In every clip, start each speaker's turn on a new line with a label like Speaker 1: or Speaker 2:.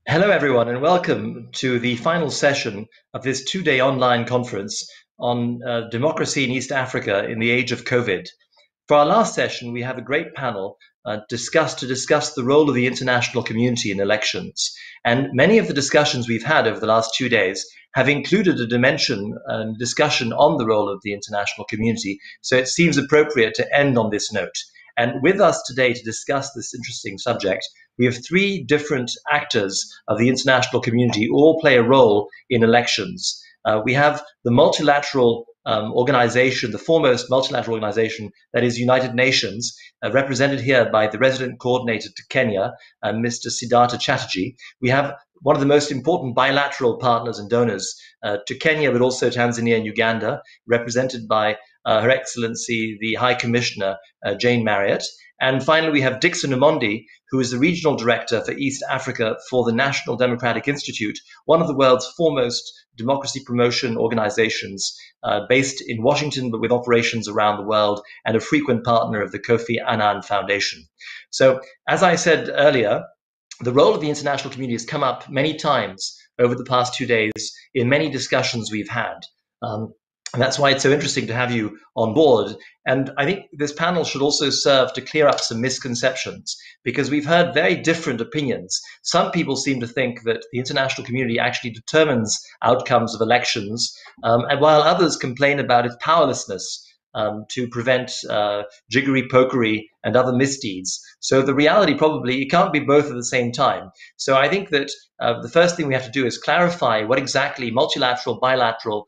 Speaker 1: Hello, everyone, and welcome to the final session of this two-day online conference on democracy in East Africa in the age of COVID. For our last session, we have a great panel to discuss the role of the international community in elections. And many of the discussions we've had over the last 2 days have included a dimension and discussion on the role of the international community. So it seems appropriate to end on this note. And with us today to discuss this interesting subject, we have three different actors of the international community who all play a role in elections. We have the multilateral organization, the foremost multilateral organization, that is United Nations, represented here by the resident coordinator to Kenya, Mr. Siddharth Chatterjee. We have one of the most important bilateral partners and donors to Kenya, but also Tanzania and Uganda, represented by Her Excellency, the High Commissioner, Jane Marriott. And finally, we have Dickson Omondi, who is the regional director for East Africa for the National Democratic Institute, one of the world's foremost democracy promotion organizations based in Washington, but with operations around the world, and a frequent partner of the Kofi Annan Foundation. So, as I said earlier, the role of the international community has come up many times over the past 2 days in many discussions we've had. And that's why it's so interesting to have you on board. And I think this panel should also serve to clear up some misconceptions, because we've heard very different opinions. Some people seem to think that the international community actually determines outcomes of elections, and while others complain about its powerlessness to prevent jiggery-pokery and other misdeeds. So the reality probably, it can't be both at the same time. So I think that the first thing we have to do is clarify what exactly multilateral, bilateral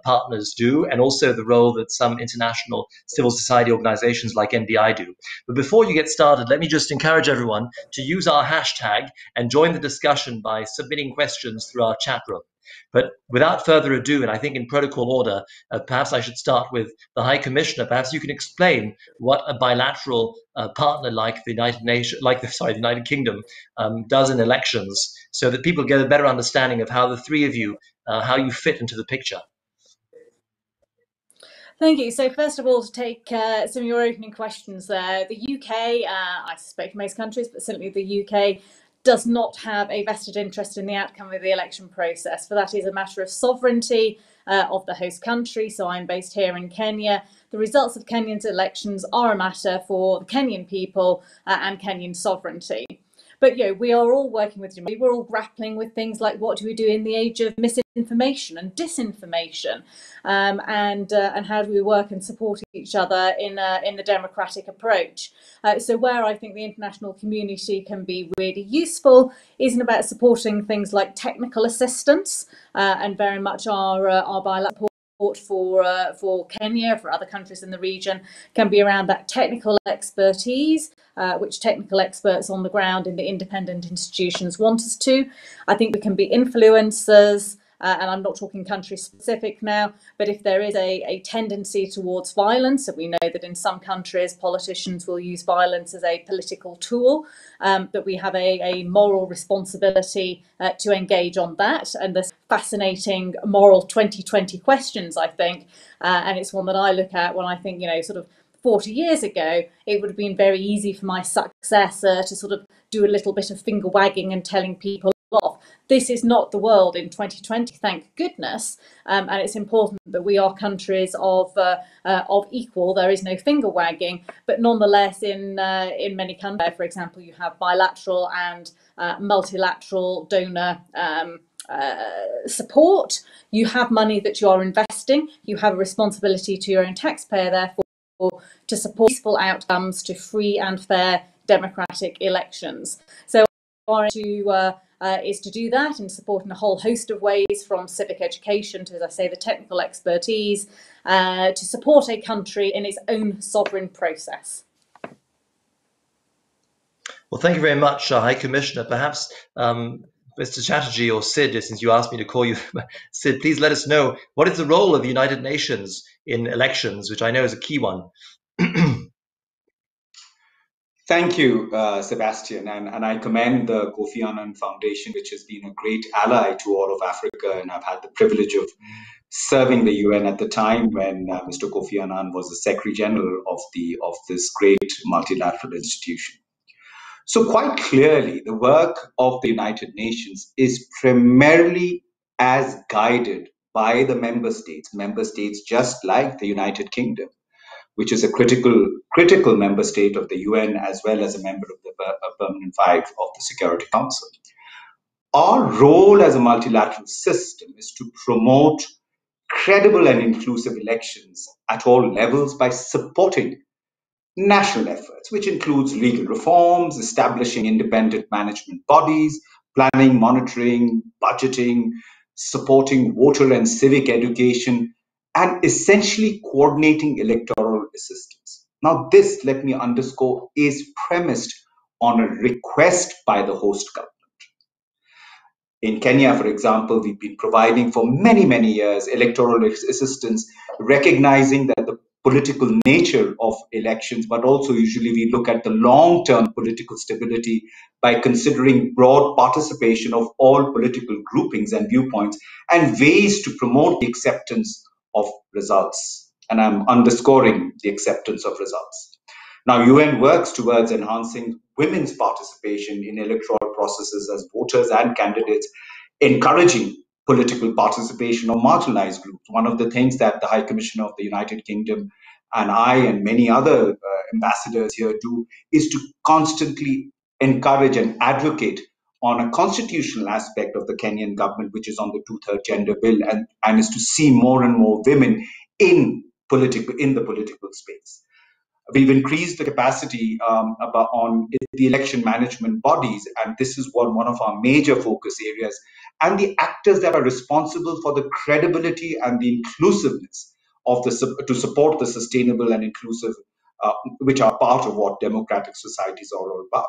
Speaker 1: partners do, and also the role that some international civil society organizations like NDI do. But before you get started, let me just encourage everyone to use our hashtag and join the discussion by submitting questions through our chat room. But without further ado, and I think in protocol order, perhaps I should start with the High Commissioner. Perhaps you can explain what a bilateral partner like the United Kingdom does in elections, so that people get a better understanding of how the three of you, how you fit into the picture.
Speaker 2: Thank you. So first of all, to take some of your opening questions there, the UK, I suspect most countries, but certainly the UK, does not have a vested interest in the outcome of the election process. For that is a matter of sovereignty of the host country. So I'm based here in Kenya. The results of Kenyan's elections are a matter for the Kenyan people and Kenyan sovereignty. But we are all working with democracy. We're all grappling with things like what do we do in the age of misinformation and disinformation, and how do we work and support each other in the democratic approach. So where I think the international community can be really useful isn't about supporting things like technical assistance, and very much our bilateral support for Kenya, for other countries in the region, can be around that technical expertise, which technical experts on the ground in the independent institutions want us to. I think we can be influencers, and I'm not talking country specific now, but if there is a tendency towards violence, and we know that in some countries politicians will use violence as a political tool, that we have a moral responsibility to engage on that. And there's fascinating moral 2020 questions, I think, and it's one that I look at when I think, sort of 40 years ago, it would have been very easy for my successor to sort of do a little bit of finger wagging and telling people off. This is not the world in 2020, thank goodness, and it's important that we are countries of equal. There is no finger wagging, but nonetheless, in many countries, for example, you have bilateral and multilateral donor support. You have money that you are investing. You have a responsibility to your own taxpayer, therefore, to support peaceful outcomes to free and fair democratic elections. So is to do that and support in a whole host of ways, from civic education to, as I say, the technical expertise, to support a country in its own sovereign process.
Speaker 1: Well, thank you very much, High Commissioner. Perhaps Mr. Chatterjee or Sid, since you asked me to call you Sid, please let us know what is the role of the United Nations in elections, which I know is a key one.
Speaker 3: Thank you, Sébastien, and I commend the Kofi Annan Foundation, which has been a great ally to all of Africa, and I've had the privilege of serving the UN at the time when Mr. Kofi Annan was the Secretary General of this great multilateral institution. So quite clearly, the work of the United Nations is primarily as guided by the member states just like the United Kingdom, which is a critical member state of the UN as well as a member of the Permanent Five of the Security Council. Our role as a multilateral system is to promote credible and inclusive elections at all levels by supporting national efforts, which includes legal reforms, establishing independent management bodies, planning, monitoring, budgeting, supporting voter and civic education, and essentially coordinating electoral assistance. Now, this, let me underscore, is premised on a request by the host government. In Kenya, for example, we've been providing for many years electoral assistance, recognizing that the political nature of elections, but also usually we look at the long-term political stability by considering broad participation of all political groupings and viewpoints and ways to promote the acceptance of results. And I'm underscoring the acceptance of results. Now, UN works towards enhancing women's participation in electoral processes as voters and candidates, encouraging political participation of marginalized groups. One of the things that the High Commissioner of the United Kingdom and I and many other ambassadors here do is to constantly encourage and advocate on a constitutional aspect of the Kenyan government, which is on the two-third gender bill, and is to see more and more women in the political space. We've increased the capacity on the election management bodies, and this is one of our major focus areas, and the actors that are responsible for the credibility and the inclusiveness of to support the sustainable and inclusive, which are part of what democratic societies are all about.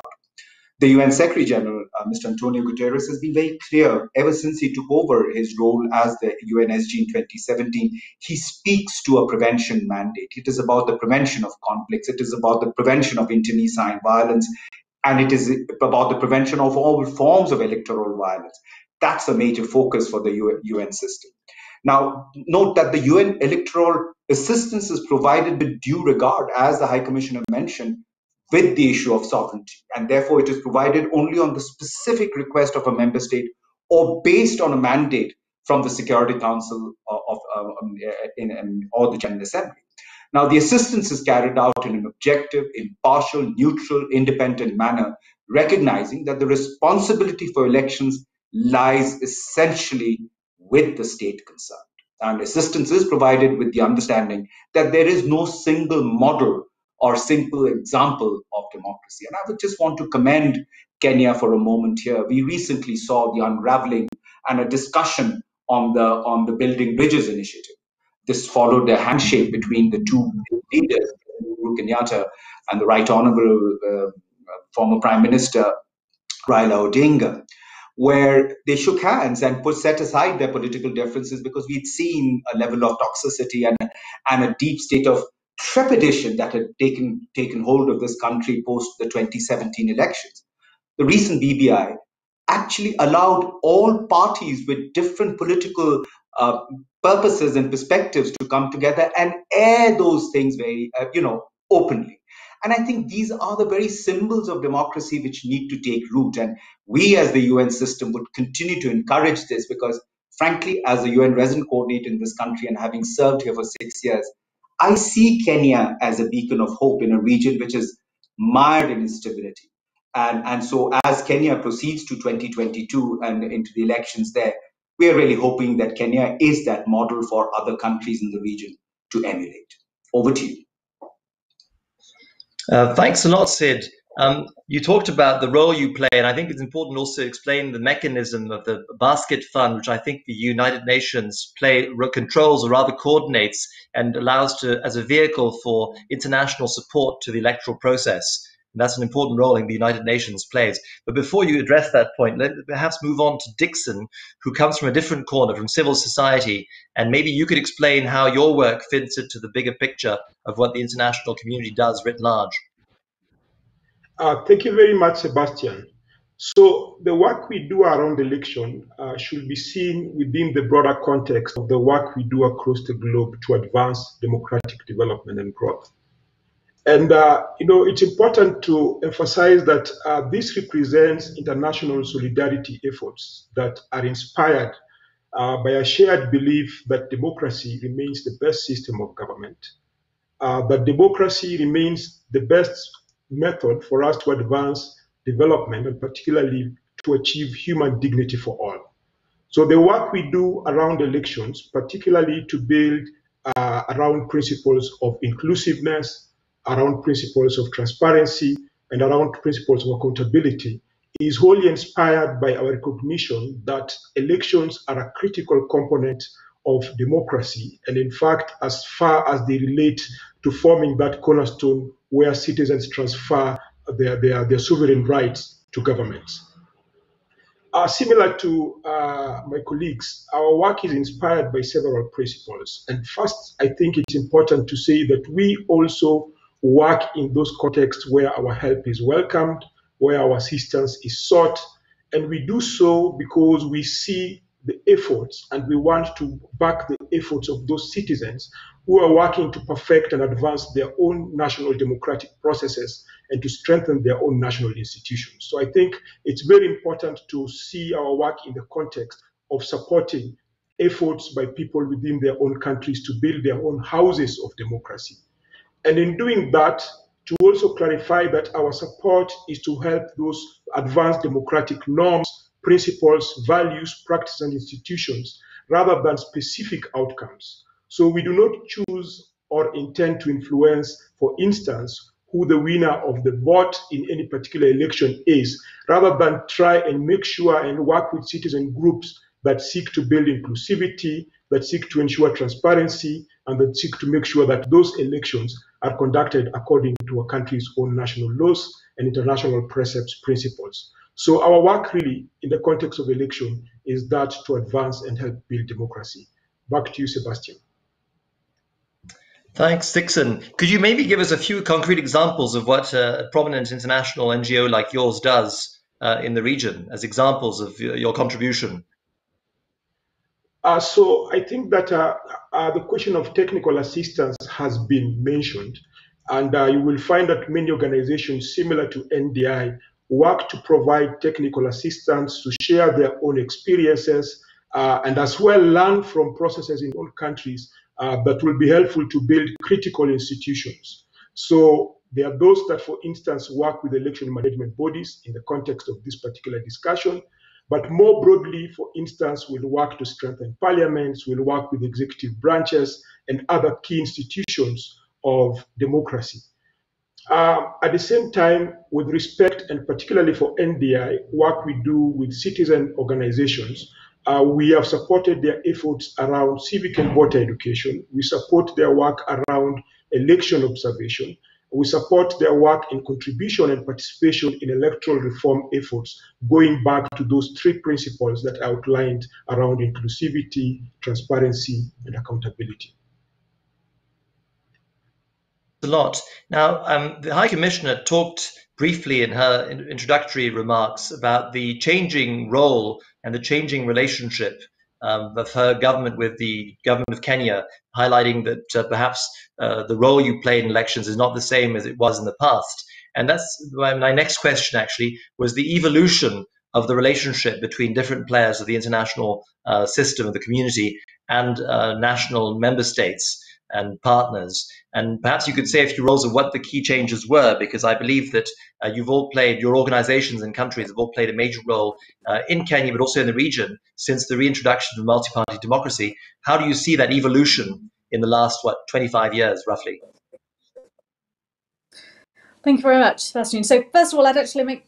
Speaker 3: The UN Secretary General, Mr. Antonio Guterres, has been very clear ever since he took over his role as the UNSG in 2017. He speaks to a prevention mandate. It is about the prevention of conflicts. It is about the prevention of internecine violence. And it is about the prevention of all forms of electoral violence. That's a major focus for the UN system. Now, note that the UN electoral assistance is provided with due regard, as the High Commissioner mentioned, with the issue of sovereignty, and therefore it is provided only on the specific request of a member state or based on a mandate from the Security Council or the General Assembly. Now, the assistance is carried out in an objective, impartial, neutral, independent manner, recognizing that the responsibility for elections lies essentially with the state concerned. And assistance is provided with the understanding that there is no single model or simple example of democracy. And I would just want to commend Kenya for a moment here. We recently saw the unraveling and a discussion on the Building Bridges initiative. This followed a handshake between the two leaders, Uhuru Kenyatta and the Right Honorable former Prime Minister Raila Odinga, where they shook hands and set aside their political differences because we'd seen a level of toxicity and a deep state of trepidation that had taken hold of this country post the 2017 elections. The recent BBI actually allowed all parties with different political purposes and perspectives to come together and air those things very, openly. And I think these are the very symbols of democracy which need to take root. And we as the UN system would continue to encourage this because, frankly, as a UN resident coordinator in this country and having served here for 6 years, I see Kenya as a beacon of hope in a region which is mired in instability. And so as Kenya proceeds to 2022 and into the elections there, we are really hoping that Kenya is that model for other countries in the region to emulate. Over to you.
Speaker 1: Thanks a lot, Sid. You talked about the role you play, and I think it's important also to explain the mechanism of the basket fund, which I think the United Nations controls or rather coordinates and allows as a vehicle for international support to the electoral process. And that's an important role the United Nations plays. But before you address that point, let's perhaps move on to Dickson, who comes from a different corner, from civil society. And maybe you could explain how your work fits into the bigger picture of what the international community does writ large.
Speaker 4: Thank you very much, Sébastien. So the work we do around election should be seen within the broader context of the work we do across the globe to advance democratic development and growth. And, it's important to emphasize that this represents international solidarity efforts that are inspired by a shared belief that democracy remains the best system of government, that democracy remains the best method for us to advance development and particularly to achieve human dignity for all. So the work we do around elections, particularly to build around principles of inclusiveness, around principles of transparency, and around principles of accountability, is wholly inspired by our recognition that elections are a critical component of democracy, and in fact, as far as they relate to forming that cornerstone where citizens transfer their sovereign rights to governments. Similar to my colleagues, our work is inspired by several principles. And first, I think it's important to say that we also work in those contexts where our help is welcomed, where our assistance is sought, and we do so because we see the efforts and we want to back the efforts of those citizens who are working to perfect and advance their own national democratic processes and to strengthen their own national institutions. So I think it's very important to see our work in the context of supporting efforts by people within their own countries to build their own houses of democracy. And in doing that, to also clarify that our support is to help those advance democratic norms, principles, values, practices, and institutions, rather than specific outcomes. So we do not choose or intend to influence, for instance, who the winner of the vote in any particular election is, rather than try and make sure and work with citizen groups that seek to build inclusivity, that seek to ensure transparency, and that seek to make sure that those elections are conducted according to a country's own national laws and international precepts, principles. So our work really, in the context of election, is that to advance and help build democracy. Back to you, Sébastien.
Speaker 1: Thanks, Dickson. Could you maybe give us a few concrete examples of what a prominent international NGO like yours does in the region as examples of your contribution?
Speaker 4: So I think that the question of technical assistance has been mentioned, and you will find that many organizations similar to NDI work to provide technical assistance to share their own experiences and as well learn from processes in own countries that will be helpful to build critical institutions. So there are those that, for instance, work with election management bodies in the context of this particular discussion. But more broadly, for instance, we'll work to strengthen parliaments, we'll work with executive branches and other key institutions of democracy. At the same time, with respect and particularly for NDI, work we do with citizen organizations, we have supported their efforts around civic and voter education. We support their work around election observation. We support their work in contribution and participation in electoral reform efforts, going back to those three principles that I outlined around inclusivity, transparency, and accountability.
Speaker 1: A lot. Now, the High Commissioner talked briefly in her introductory remarks about the changing role and the changing relationship of her government with the government of Kenya, highlighting that perhaps the role you played in elections is not the same as it was in the past. And that's my next question, actually, was the evolution of the relationship between different players of the international system of the community and national member states and partners. And perhaps you could say a few roles of what the key changes were, because I believe that you've all played, your organizations and countries have all played a major role in Kenya, but also in the region since the reintroduction of multi-party democracy. How do you see that evolution in the last, 25 years, roughly?
Speaker 2: Thank you very much, Sébastien. So first of all, I'd actually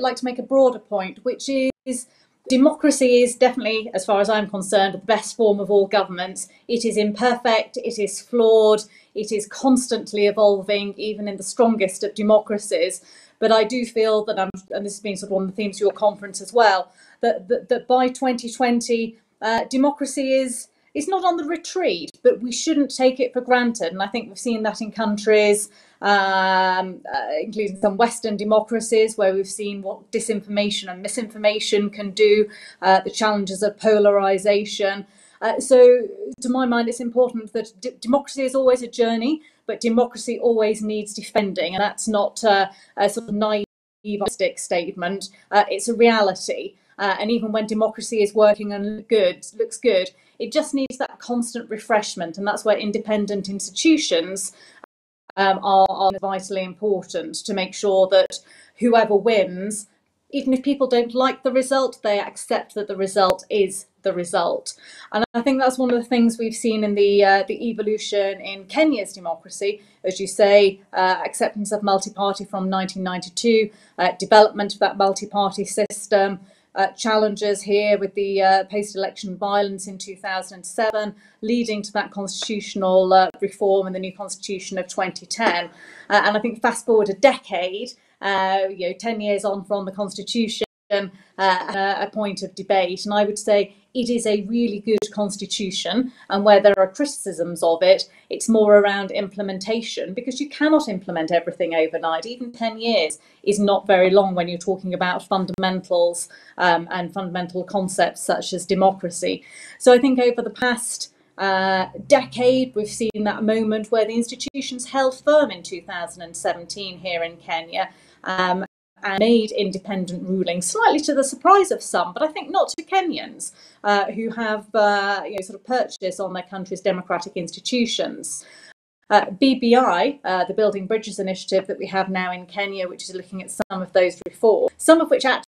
Speaker 2: like to make a broader point, which is democracy is definitely, as far as I'm concerned, the best form of all governments. It is imperfect, it is flawed, it is constantly evolving, even in the strongest of democracies. But I do feel that, and this has been sort of one of the themes of your conference as well, that by 2020, democracy is not on the retreat, but we shouldn't take it for granted. And I think we've seen that in countries, including some Western democracies, where we've seen what disinformation and misinformation can do, the challenges of polarization. So to my mind, it's important that democracy is always a journey, but democracy always needs defending, and that's not a sort of naive statement. It's a reality. And even when democracy is working and looks good, it just needs that constant refreshment, and that's where independent institutions are vitally important, to make sure that whoever wins, even if people don't like the result, they accept that the result is the result. And I think that's one of the things we've seen in the evolution in Kenya's democracy. As you say, acceptance of multi-party from 1992, development of that multi-party system, challenges here with the post-election violence in 2007, leading to that constitutional reform and the new constitution of 2010. And I think fast forward a decade, 10 years on from the constitution, a point of debate, and I would say it is a really good constitution, and where there are criticisms of it, it's more around implementation, because you cannot implement everything overnight. Even 10 years is not very long when you're talking about fundamentals and fundamental concepts such as democracy. So I think over the past decade, we've seen that moment where the institutions held firm in 2017 here in Kenya, and made independent rulings, slightly to the surprise of some, but I think not to Kenyans who have sort of purchased on their country's democratic institutions. BBI, the Building Bridges initiative that we have now in Kenya, which is looking at some of those reforms, some of which actually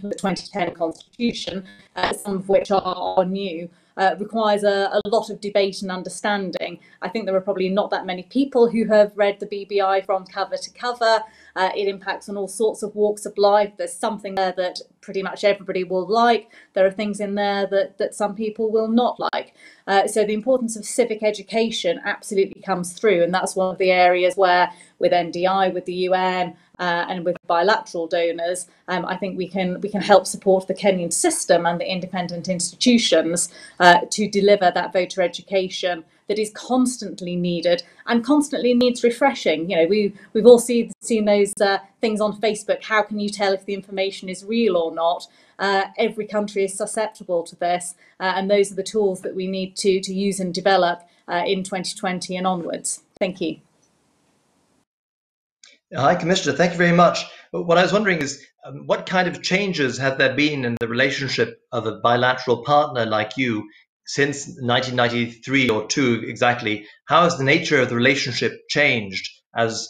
Speaker 2: the 2010 constitution, some of which are new, requires a lot of debate and understanding. I think there are probably not that many people who have read the BBI from cover to cover. It impacts on all sorts of walks of life. There's something there that pretty much everybody will like. There are things in there that some people will not like. So the importance of civic education absolutely comes through, and that's one of the areas where, with NDI, with the UN, and with bilateral donors, I think we can help support the Kenyan system and the independent institutions to deliver that voter education that is constantly needed and constantly needs refreshing. We've all seen those things on Facebook. How can you tell if the information is real or not? Every country is susceptible to this, and those are the tools that we need to use and develop in 2020 and onwards. Thank you.
Speaker 1: Hi, Commissioner. Thank you very much. What I was wondering is, what kind of changes have there been in the relationship of a bilateral partner like you since 1993 or two exactly? How has the nature of the relationship changed as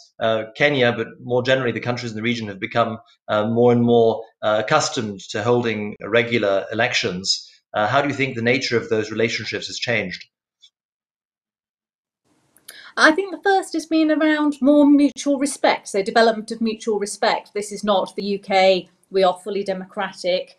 Speaker 1: Kenya, but more generally the countries in the region, have become more and more accustomed to holding regular elections? How do you think the nature of those relationships has changed?
Speaker 2: I think the first has been around more mutual respect, so development of mutual respect. This is not the UK, we are fully democratic,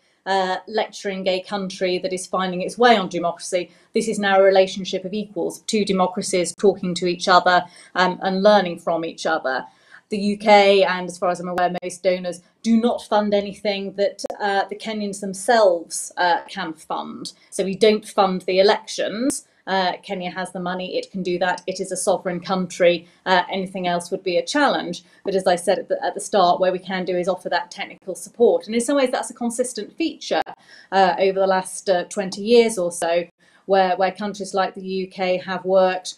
Speaker 2: lecturing a country that is finding its way on democracy. This is now a relationship of equals, two democracies talking to each other and learning from each other. The UK, and as far as I'm aware, most donors do not fund anything that the Kenyans themselves can fund. So we don't fund the elections. Kenya has the money, it can do that. It is a sovereign country. Anything else would be a challenge. But as I said at the start, where we can do is offer that technical support. And in some ways, that's a consistent feature over the last 20 years or so, where countries like the UK have worked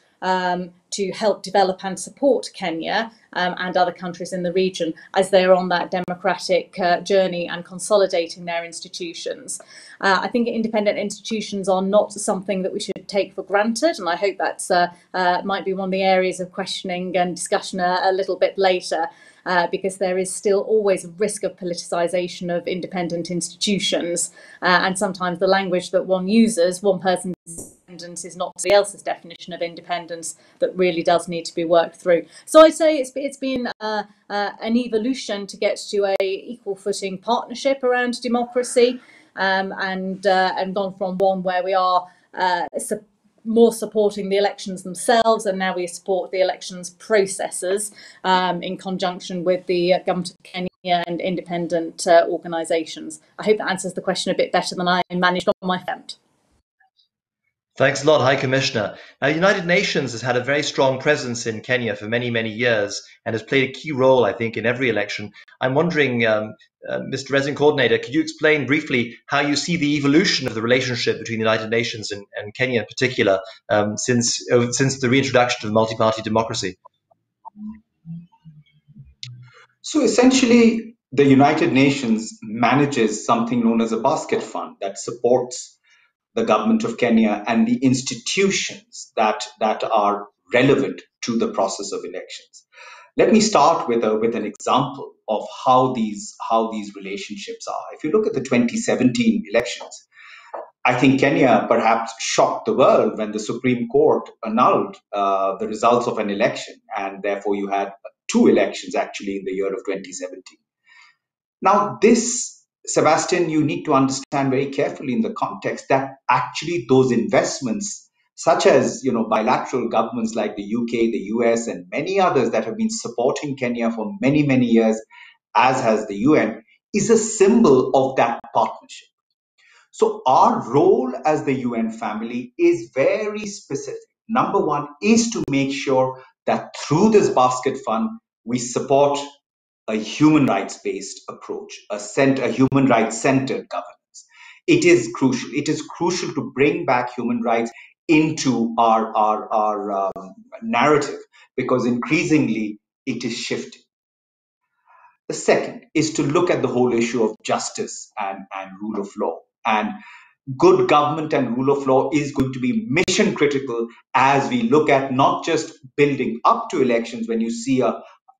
Speaker 2: to help develop and support Kenya and other countries in the region as they're on that democratic journey and consolidating their institutions. I think independent institutions are not something that we should take for granted, and I hope that's might be one of the areas of questioning and discussion a little bit later. Because there is still always a risk of politicisation of independent institutions, and sometimes the language that one uses, one person's independence is not somebody else's definition of independence, that really does need to be worked through. So I'd say it's been an evolution to get to a equal footing partnership around democracy, and gone from one where we are more supporting the elections themselves, and now we support the elections processes in conjunction with the government of Kenya and independent organisations. I hope that answers the question a bit better than I managed on my front.
Speaker 1: Thanks a lot, High Commissioner. Now, the United Nations has had a very strong presence in Kenya for many, many years and has played a key role, I think, in every election. I'm wondering, Mr. Resident Coordinator, could you explain briefly how you see the evolution of the relationship between the United Nations and Kenya in particular since the reintroduction of multi-party democracy?
Speaker 3: So essentially, the United Nations manages something known as a basket fund that supports the government of Kenya and the institutions that are relevant to the process of elections. Let me start with an example of how these relationships are. If you look at the 2017 elections, I think Kenya perhaps shocked the world when the Supreme Court annulled the results of an election, and therefore you had two elections actually in the year of 2017. Now, this, Sébastien, you need to understand very carefully in the context that actually those investments, such as bilateral governments like the UK, the US, and many others that have been supporting Kenya for many, many years, as has the UN, is a symbol of that partnership. So our role as the UN family is very specific. Number one is to make sure that through this basket fund, we support a human rights-based approach, a human rights-centered governance. It is crucial. It is crucial to bring back human rights into our narrative, because increasingly it is shifting. The second is to look at the whole issue of justice and rule of law. And good government and rule of law is going to be mission critical as we look at not just building up to elections when you see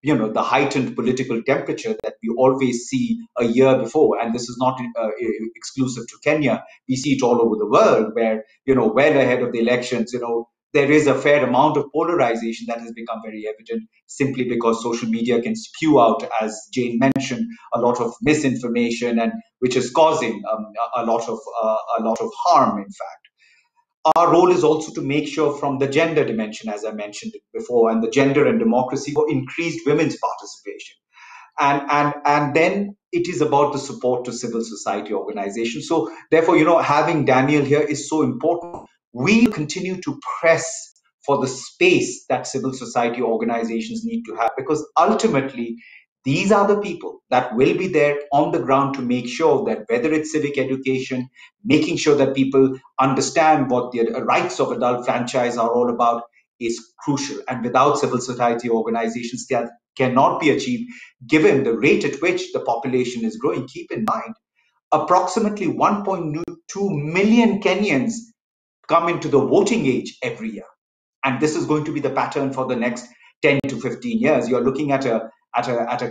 Speaker 3: the heightened political temperature that we always see a year before. And this is not exclusive to Kenya. We see it all over the world where, well ahead of the elections, there is a fair amount of polarization that has become very evident simply because social media can spew out, as Jane mentioned, a lot of misinformation, and which is causing a lot of harm, in fact. Our role is also to make sure from the gender dimension, as I mentioned it before, and the gender and democracy for increased women's participation. And then it is about the support to civil society organizations. So therefore, having Daniel here is so important. We continue to press for the space that civil society organizations need to have, because ultimately these are the people that will be there on the ground to make sure that whether it's civic education, making sure that people understand what the rights of adult franchise are all about, is crucial. And without civil society organizations, that cannot be achieved given the rate at which the population is growing. Keep in mind, approximately 1.2 million Kenyans come into the voting age every year. And this is going to be the pattern for the next 10 to 15 years. You're looking at a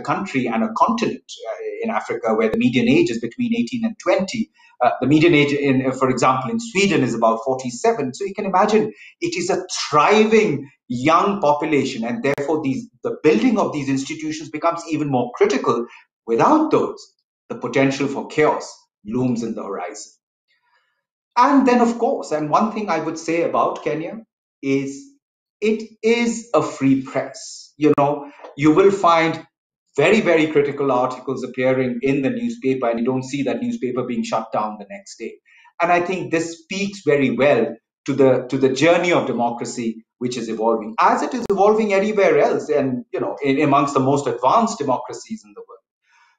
Speaker 3: country and a continent in Africa where the median age is between 18 and 20. The median age, for example, in Sweden is about 47. So you can imagine it is a thriving young population, and therefore the building of these institutions becomes even more critical. Without those, the potential for chaos looms in the horizon. And then, of course, and one thing I would say about Kenya is it is a free press. You will find very, very critical articles appearing in the newspaper, and you don't see that newspaper being shut down the next day. And I think this speaks very well to the journey of democracy, which is evolving, as it is evolving anywhere else, and amongst the most advanced democracies in the world.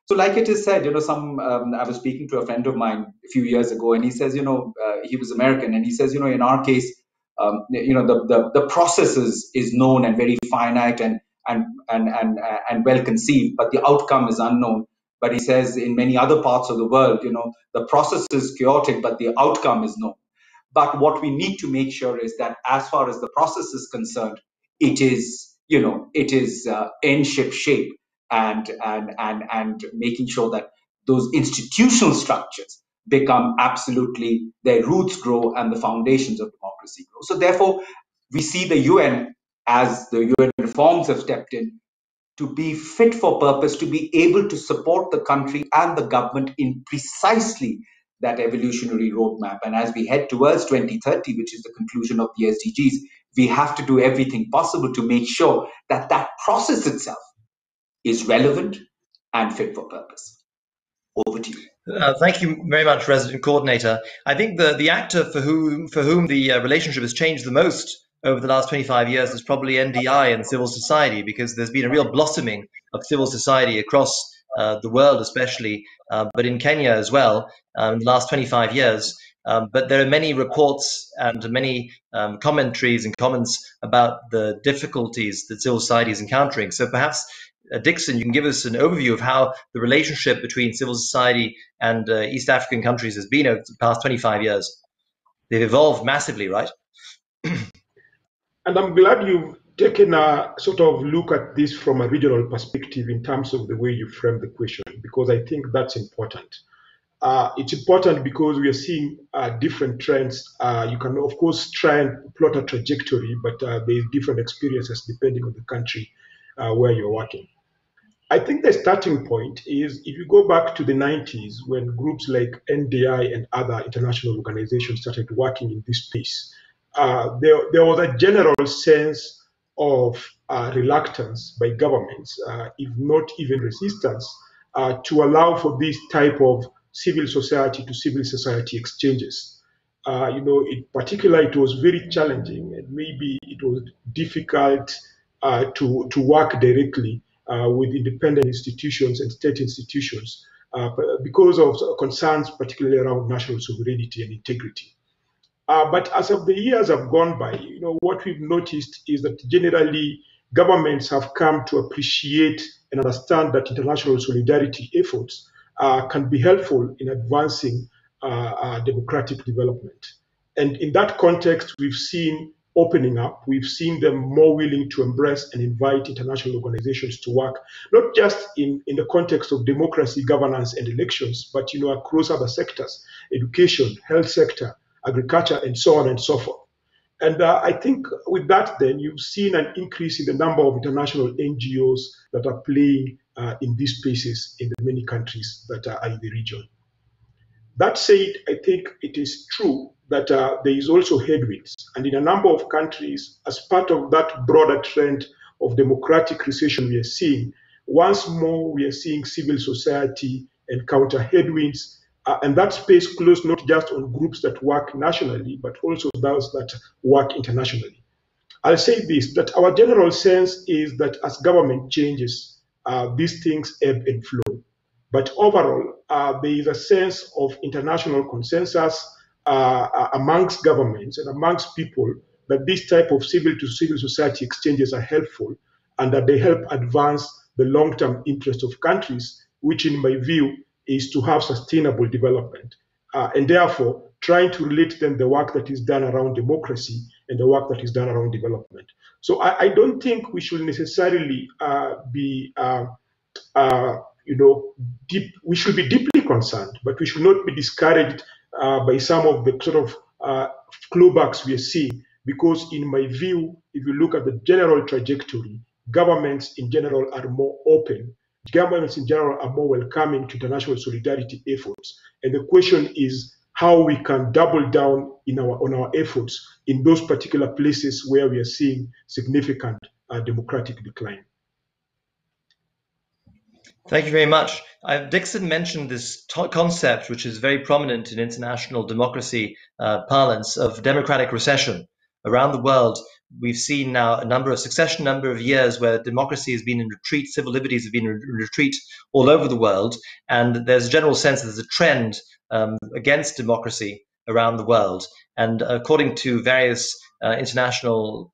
Speaker 3: So, like it is said, I was speaking to a friend of mine a few years ago, and he says, he was American, and he says, in our case, the process is known and very finite and well conceived, but the outcome is unknown. But he says in many other parts of the world, the process is chaotic, but the outcome is known. But what we need to make sure is that as far as the process is concerned, it is in ship shape, and making sure that those institutional structures become absolutely, their roots grow and the foundations of democracy grow. So therefore, we see the UN, as the UN reforms have stepped in, to be fit for purpose, to be able to support the country and the government in precisely that evolutionary roadmap. And as we head towards 2030, which is the conclusion of the SDGs, we have to do everything possible to make sure that that process itself is relevant and fit for purpose. Over to you.
Speaker 1: Thank you very much, Resident Coordinator. I think the actor for whom the relationship has changed the most over the last 25 years is probably NDI and civil society, because there's been a real blossoming of civil society across the world, especially, but in Kenya as well, in the last 25 years. But there are many reports and many commentaries and comments about the difficulties that civil society is encountering. So perhaps, Dickson, you can give us an overview of how the relationship between civil society and East African countries has been over the past 25 years. They've evolved massively, right?
Speaker 4: And I'm glad you've taken a sort of look at this from a regional perspective in terms of the way you frame the question, because I think that's important. It's important because we are seeing different trends. You can, of course, try and plot a trajectory, but there's different experiences depending on the country where you're working. I think the starting point is if you go back to the 90s when groups like NDI and other international organizations started working in this space, there was a general sense of reluctance by governments, if not even resistance, to allow for this type of civil society to civil society exchanges. In particular, it was very challenging and maybe it was difficult to work directly with independent institutions and state institutions because of concerns particularly around national sovereignty and integrity. But as of the years have gone by, what we've noticed is that generally governments have come to appreciate and understand that international solidarity efforts can be helpful in advancing democratic development. And in that context, we've seen opening up. We've seen them more willing to embrace and invite international organizations to work, not just in the context of democracy, governance, and elections, but across other sectors, education, health sector, agriculture, and so on and so forth. And I think with that, then, you've seen an increase in the number of international NGOs that are playing in these spaces in the many countries that are in the region. That said, I think it is true that there is also headwinds. And in a number of countries, as part of that broader trend of democratic recession we are seeing, once more we are seeing civil society encounter headwinds. And that space closed not just on groups that work nationally, but also those that work internationally. I'll say this, that our general sense is that as government changes, these things ebb and flow. But overall, there is a sense of international consensus amongst governments and amongst people that this type of civil to civil society exchanges are helpful and that they help advance the long-term interests of countries, which in my view is to have sustainable development. And therefore, trying to relate them the work that is done around democracy and the work that is done around development. So I don't think we should necessarily be we should be deeply concerned, but we should not be discouraged by some of the sort of clawbacks we are seeing, because in my view, if you look at the general trajectory, governments in general are more open. Governments in general are more welcoming to international solidarity efforts. And the question is how we can double down on our efforts in those particular places where we are seeing significant democratic decline.
Speaker 1: Thank you very much. Dickson mentioned this concept, which is very prominent in international democracy parlance, of democratic recession. Around the world, we've seen now a number of years where democracy has been in retreat, civil liberties have been in retreat all over the world, and there's a general sense that there's a trend against democracy around the world. And according to various international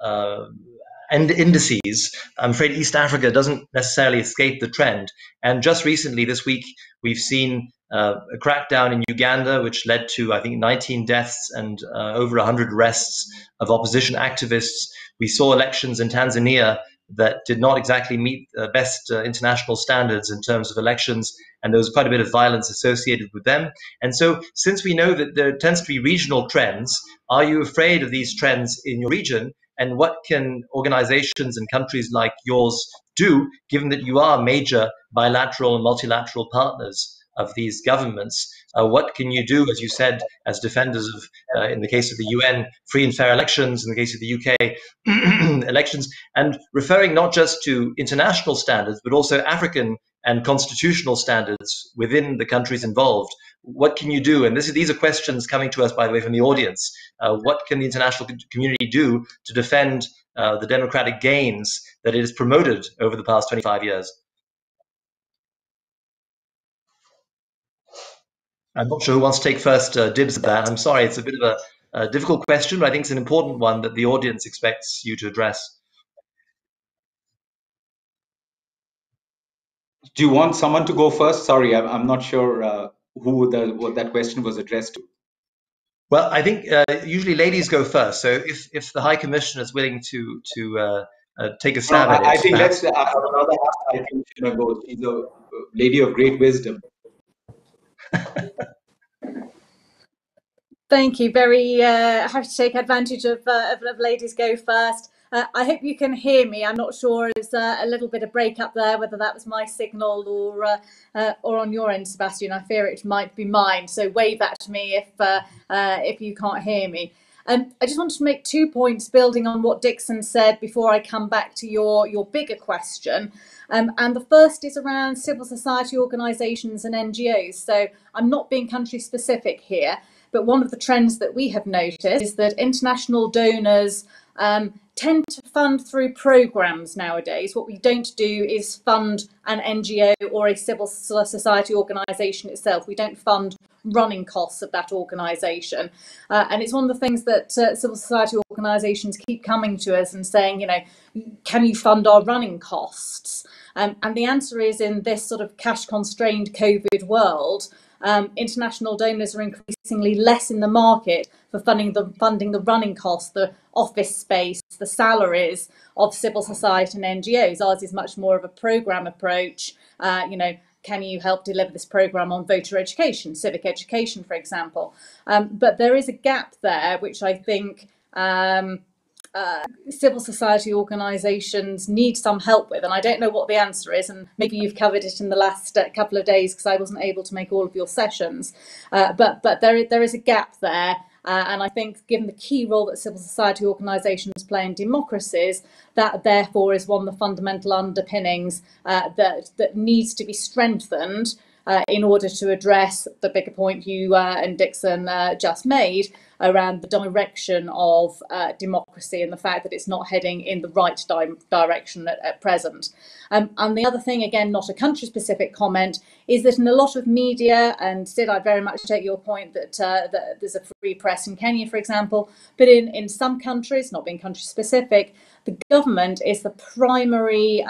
Speaker 1: and indices, I'm afraid East Africa doesn't necessarily escape the trend. And just recently, this week, we've seen a crackdown in Uganda, which led to, I think, 19 deaths and over 100 arrests of opposition activists. We saw elections in Tanzania that did not exactly meet best international standards in terms of elections, and there was quite a bit of violence associated with them. And so, since we know that there tends to be regional trends, are you afraid of these trends in your region? And what can organizations and countries like yours do, given that you are major bilateral and multilateral partners of these governments? What can you do, as you said, as defenders of, in the case of the UN, free and fair elections, in the case of the UK, elections, and referring not just to international standards, but also African and constitutional standards within the countries involved, what can you do? And these are questions coming to us, by the way, from the audience. What can the international community do to defend the democratic gains that it has promoted over the past 25 years? I'm not sure who wants to take first dibs at that. I'm sorry, it's a bit of a difficult question, but I think it's an important one that the audience expects you to address.
Speaker 3: Do you want someone to go first? Sorry, I'm not sure what that question was addressed to.
Speaker 1: Well, I think usually ladies go first. So if the High Commissioner is willing to take a stab at it,
Speaker 3: I think let's. I would rather have High Commissioner go. She's a lady of great wisdom.
Speaker 2: Thank you. Very happy to take advantage of ladies go first. I hope you can hear me. I'm not sure, there's a little bit of break up there, whether that was my signal or on your end, Sébastien. I fear it might be mine. So wave that to me if you can't hear me. I just wanted to make 2 points building on what Dickson said before I come back to your bigger question. And the first is around civil society organisations and NGOs. So I'm not being country specific here, but one of the trends that we have noticed is that international donors tend to fund through programmes nowadays. What we don't do is fund an NGO or a civil society organisation itself. We don't fund running costs of that organisation. And it's one of the things that civil society organisations keep coming to us and saying, you know, can you fund our running costs? And the answer is, in this sort of cash constrained COVID world, international donors are increasingly less in the market for funding the running costs, the office space, the salaries of civil society and NGOs. Ours is much more of a programme approach. You know, can you help deliver this programme on voter education, civic education, for example? But there is a gap there, which I think civil society organisations need some help with, and I don't know what the answer is, and maybe you've covered it in the last couple of days because I wasn't able to make all of your sessions, but there is a gap there, and I think given the key role that civil society organisations play in democracies, that therefore is one of the fundamental underpinnings that needs to be strengthened in order to address the bigger point you and Dickson just made around the direction of democracy and the fact that it's not heading in the right direction at present. And the other thing, again, not a country-specific comment, is that in a lot of media, and Sid, I very much take your point that there's a free press in Kenya, for example, but in some countries, not being country-specific, the government is the primary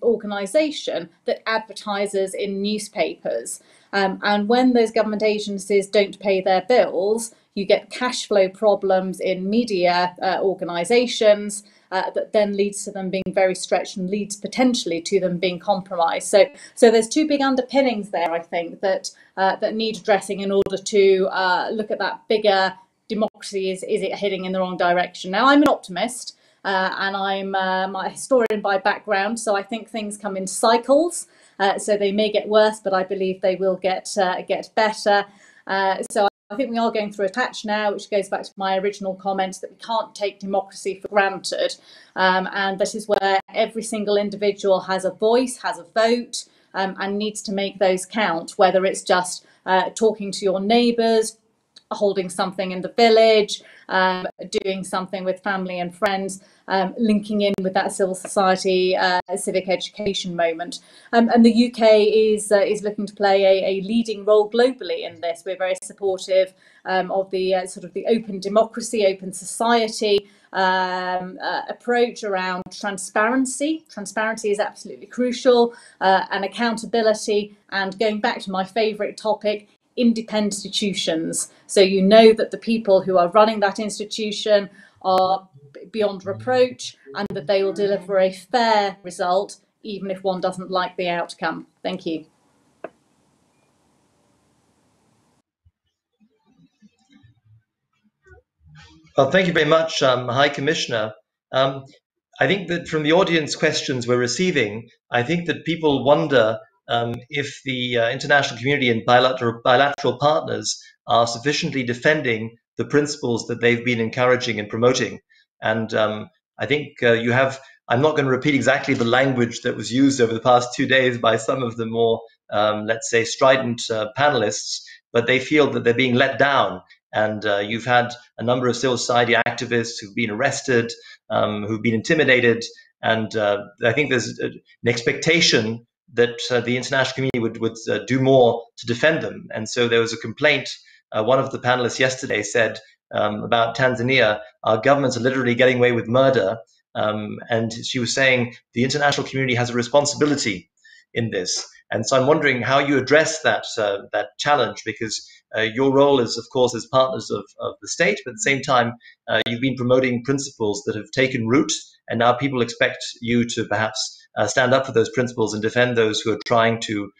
Speaker 2: organisation that advertises in newspapers. And when those government agencies don't pay their bills, you get cash flow problems in media organisations that then leads to them being very stretched and leads potentially to them being compromised. So there's two big underpinnings there, I think, that need addressing in order to look at that bigger democracy. Is it heading in the wrong direction? Now, I'm an optimist. And I'm a historian by background, so I think things come in cycles. So they may get worse, but I believe they will get better. So I think we are going through a patch now, which goes back to my original comments that we can't take democracy for granted. And this is where every single individual has a voice, has a vote, and needs to make those count, whether it's just talking to your neighbours, holding something in the village, doing something with family and friends, linking in with that civil society, civic education moment. And the UK is looking to play a leading role globally in this. We're very supportive of the sort of the open democracy, open society approach around transparency. Transparency is absolutely crucial, and accountability. And going back to my favourite topic, independent institutions. So you know that the people who are running that institution are beyond reproach and that they will deliver a fair result, even if one doesn't like the outcome. Thank you.
Speaker 1: Well, thank you very much, High Commissioner. I think that from the audience questions we're receiving, I think that people wonder if the international community and bilateral partners are sufficiently defending the principles that they've been encouraging and promoting. And I think you have I'm not going to repeat exactly the language that was used over the past 2 days by some of the more, let's say, strident panelists, but they feel that they're being let down. And you've had a number of civil society activists who've been arrested, who've been intimidated. And I think there's an expectation that the international community would do more to defend them. And so there was a complaint. One of the panelists yesterday said about Tanzania, our governments are literally getting away with murder. And she was saying the international community has a responsibility in this. And so I'm wondering how you address that challenge, because your role is, of course, as partners of the state, but at the same time, you've been promoting principles that have taken root, and now people expect you to perhaps stand up for those principles and defend those who are trying to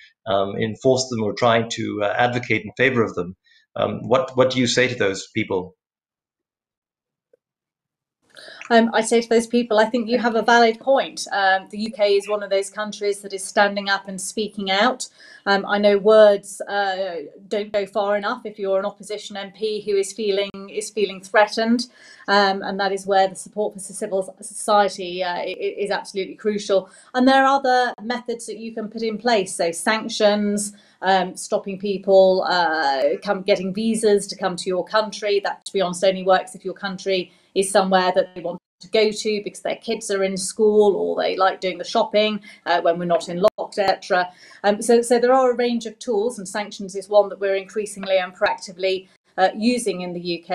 Speaker 1: enforce them or trying to advocate in favor of them. What do you say to those people?
Speaker 2: I say to those people, I think you have a valid point. The UK is one of those countries that is standing up and speaking out. I know words don't go far enough if you're an opposition MP who is feeling threatened, and that is where the support for civil society is absolutely crucial. And there are other methods that you can put in place, so sanctions, stopping people getting visas to come to your country. That, to be honest, only works if your country is somewhere that they want to go to because their kids are in school or they like doing the shopping when we're not in lockdown, etc. So there are a range of tools, and sanctions is one that we're increasingly and proactively using in the UK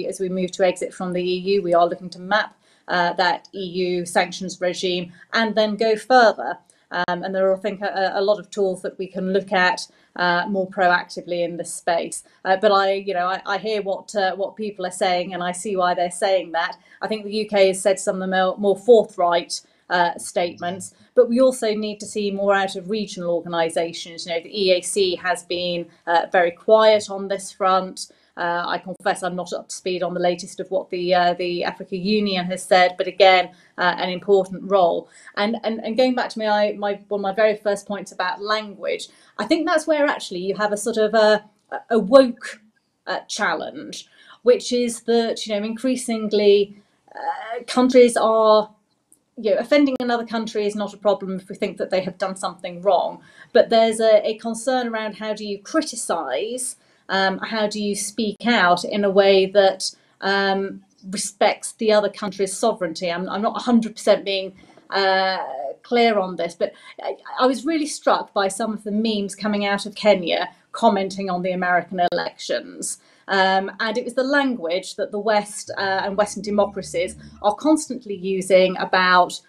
Speaker 2: as we move to exit from the EU. We are looking to map that EU sanctions regime and then go further. And there are, I think, a lot of tools that we can look at more proactively in this space. But I hear what people are saying, and I see why they're saying that. I think the UK has said some of the more forthright statements, but we also need to see more out of regional organisations. The EAC has been very quiet on this front. I confess I'm not up to speed on the latest of what the Africa Union has said, but again, an important role. And going back to one of my very first points about language, I think that's where actually you have a sort of a woke challenge, which is that increasingly countries are. Offending another country is not a problem if we think that they have done something wrong, but there's a concern around how do you criticise. How do you speak out in a way that respects the other country's sovereignty? I'm not 100% being clear on this, but I was really struck by some of the memes coming out of Kenya commenting on the American elections. And it was the language that the West and Western democracies are constantly using about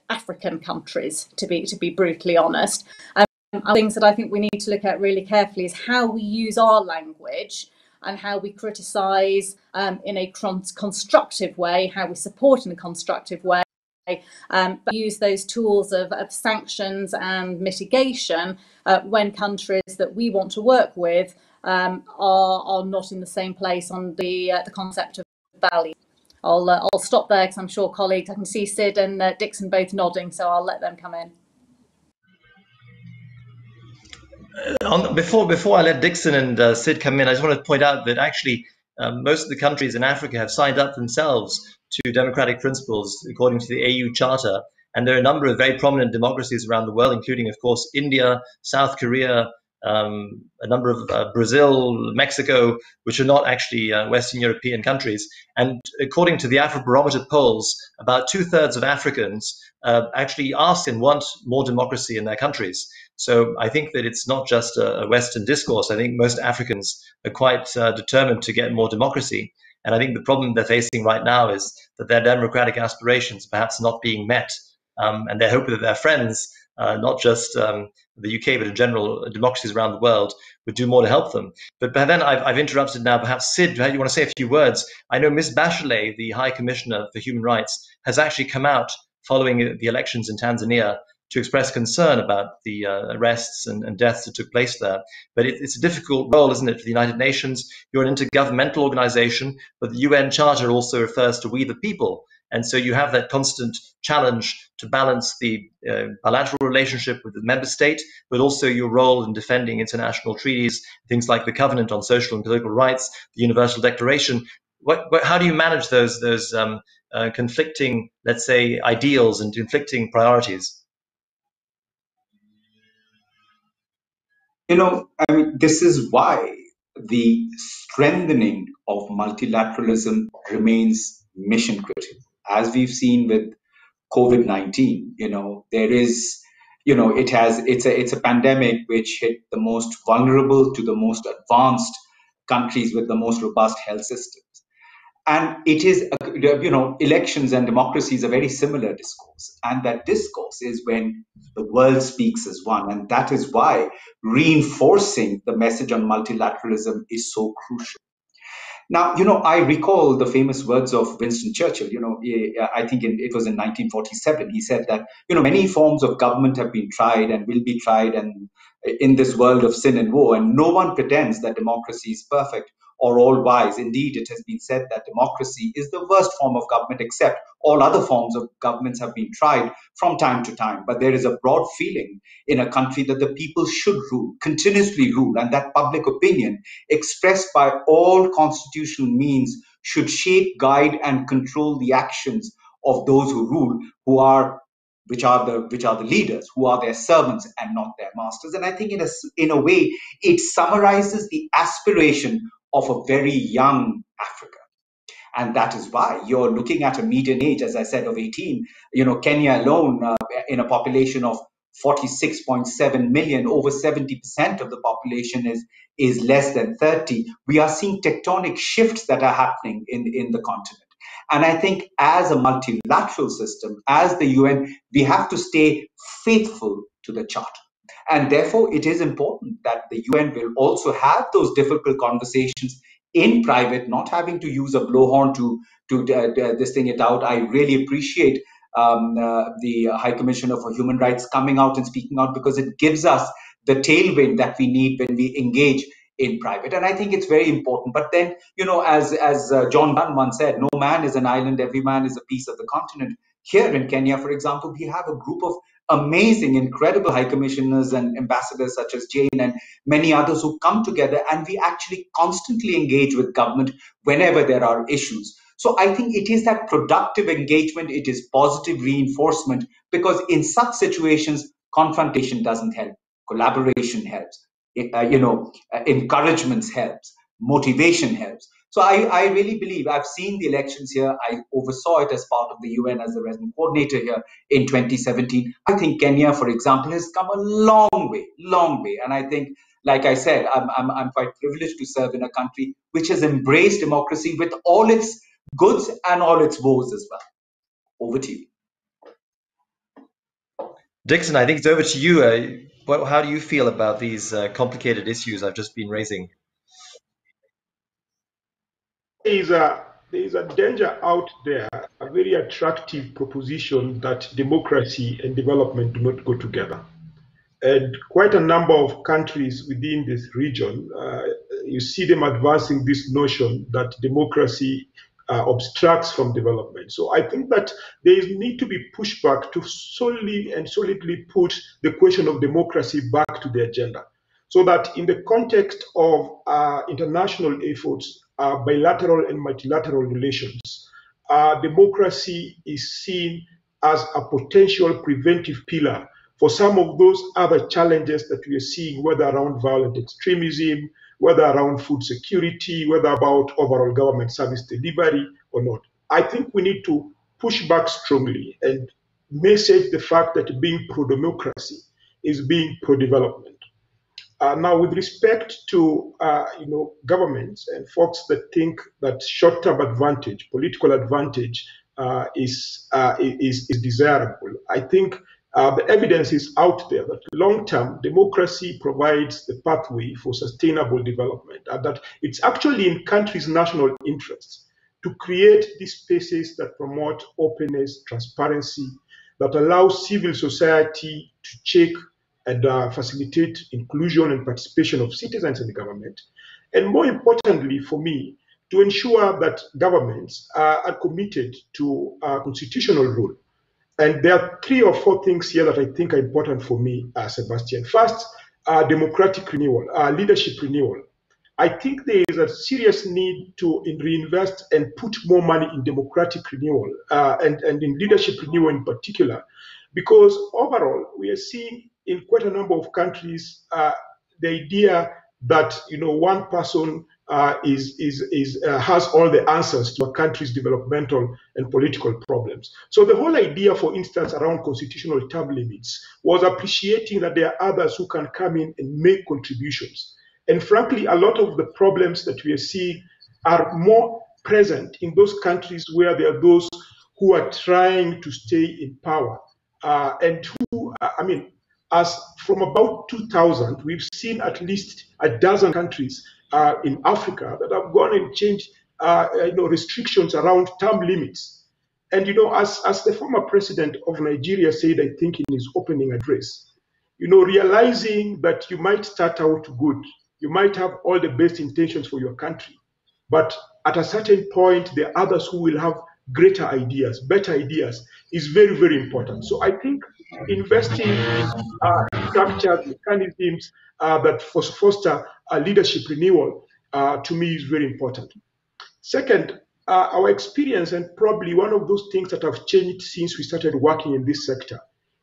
Speaker 2: African countries, to be brutally honest. Things that I think we need to look at really carefully is how we use our language and how we criticise in a constructive way, how we support in a constructive way, but use those tools of sanctions and mitigation when countries that we want to work with are not in the same place on the concept of value. I'll stop there because I'm sure colleagues, I can see Sid and Dickson both nodding, so I'll let them come in.
Speaker 1: Before I let Dickson and Sid come in, I just want to point out that actually most of the countries in Africa have signed up themselves to democratic principles according to the AU Charter. And there are a number of very prominent democracies around the world, including, of course, India, South Korea, a number of Brazil, Mexico, which are not actually Western European countries. And according to the Afrobarometer polls, about 2/3 of Africans actually ask and want more democracy in their countries. So I think that it's not just a Western discourse. I think most Africans are quite determined to get more democracy. And I think the problem they're facing right now is that their democratic aspirations perhaps not being met. And they're hoping that their friends, not just the UK, but in general, democracies around the world, would do more to help them. But then I've interrupted now. Perhaps, Sid, you want to say a few words? I know Ms. Bachelet, the High Commissioner for Human Rights, has actually come out following the elections in Tanzania to express concern about the arrests and deaths that took place there. But it's a difficult role, isn't it, for the United Nations? You're an intergovernmental organization, but the UN Charter also refers to we the people. And so you have that constant challenge to balance the bilateral relationship with the member state, but also your role in defending international treaties, things like the Covenant on Social and Political Rights, the Universal Declaration. how do you manage those conflicting, let's say, ideals and conflicting priorities?
Speaker 3: I mean, this is why the strengthening of multilateralism remains mission critical. As we've seen with COVID-19, there is, it's a pandemic which hit the most vulnerable to the most advanced countries with the most robust health systems. And it is, elections and democracy is a very similar discourse. And that discourse is when the world speaks as one. And that is why reinforcing the message on multilateralism is so crucial. Now, I recall the famous words of Winston Churchill. I think it was in 1947. He said that, many forms of government have been tried and will be tried and in this world of sin and woe, and no one pretends that democracy is perfect or all wise. Indeed, it has been said that democracy is the worst form of government, except all other forms of governments have been tried from time to time. But there is a broad feeling in a country that the people should rule, continuously rule, and that public opinion expressed by all constitutional means should shape, guide, and control the actions of those who rule, which are the leaders, who are their servants and not their masters. And I think in a way, it summarizes the aspiration of a very young Africa. And that is why you're looking at a median age, as I said, of 18. Kenya alone, in a population of 46.7 million, over 70% of the population is less than 30. We are seeing tectonic shifts that are happening in the continent. And I think as a multilateral system, as the UN, we have to stay faithful to the Charter. And therefore, it is important that the UN will also have those difficult conversations in private, not having to use a blowhorn to this thing it out. I really appreciate the High Commissioner for Human Rights coming out and speaking out, because it gives us the tailwind that we need when we engage in private. And I think it's very important. But then, as John Donne once said, no man is an island, every man is a piece of the continent. Here in Kenya, for example, we have a group of amazing, incredible high commissioners and ambassadors such as Jane and many others who come together, and we actually constantly engage with government whenever there are issues. So I think it is that productive engagement, it is positive reinforcement, because in such situations, confrontation doesn't help, collaboration helps, encouragement helps, motivation helps. So I really believe, I've seen the elections here. I oversaw it as part of the UN as the resident coordinator here in 2017. I think Kenya, for example, has come a long way. And I think, like I said, I'm quite privileged to serve in a country which has embraced democracy with all its goods and all its woes as well. Over to you.
Speaker 1: Dickson, I think it's over to you. How do you feel about these complicated issues I've just been raising?
Speaker 4: There is a danger out there, a very attractive proposition that democracy and development do not go together. And quite a number of countries within this region, you see them advancing this notion that democracy obstructs from development. So I think that there need to be pushback to solidly put the question of democracy back to the agenda, so that in the context of international efforts, bilateral and multilateral relations, democracy is seen as a potential preventive pillar for some of those other challenges that we are seeing, whether around violent extremism, whether around food security, whether about overall government service delivery or not. I think we need to push back strongly and message the fact that being pro-democracy is being pro-development. Now, with respect to governments and folks that think that short-term advantage, political advantage, is desirable, I think the evidence is out there that long-term democracy provides the pathway for sustainable development, and that it's actually in countries' national interests to create these spaces that promote openness, transparency, that allow civil society to check and facilitate inclusion and participation of citizens in the government. And more importantly for me, to ensure that governments are committed to constitutional rule. And there are 3 or 4 things here that I think are important for me, Sébastien. First, democratic renewal, leadership renewal. I think there is a serious need to reinvest and put more money in democratic renewal and in leadership renewal in particular, because overall we are seeing in quite a number of countries the idea that one person has all the answers to a country's developmental and political problems. So the whole idea, for instance, around constitutional term limits was appreciating that there are others who can come in and make contributions. And frankly, a lot of the problems that we are seeing are more present in those countries where there are those who are trying to stay in power and who, as from about 2000, we've seen at least a dozen countries in Africa that have gone and changed restrictions around term limits. And as the former president of Nigeria said, I think in his opening address, realizing that you might start out good, you might have all the best intentions for your country, but at a certain point, there are others who will have greater ideas, better ideas, is very, very important. So I think investing in structures, mechanisms that foster leadership renewal, to me, is very important. Second, our experience, and probably one of those things that have changed since we started working in this sector,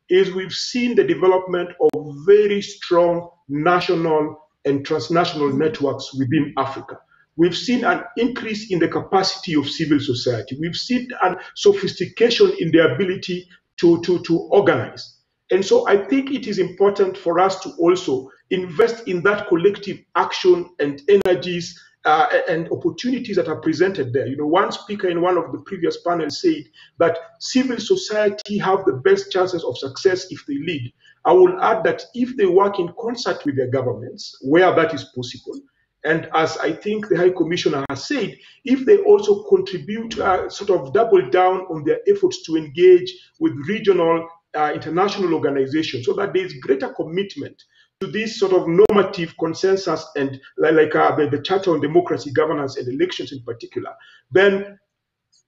Speaker 4: is we've seen the development of very strong national and transnational networks within Africa. We've seen an increase in the capacity of civil society. We've seen a sophistication in the ability to organize. And so I think it is important for us to also invest in that collective action and energies and opportunities that are presented there. One speaker in one of the previous panels said that civil society have the best chances of success if they lead. I will add that if they work in concert with their governments, where that is possible, and as I think the High Commissioner has said, if they also contribute, sort of double down on their efforts to engage with regional, international organizations, so that there is greater commitment to this sort of normative consensus and the Charter on Democracy, Governance, and Elections in particular, then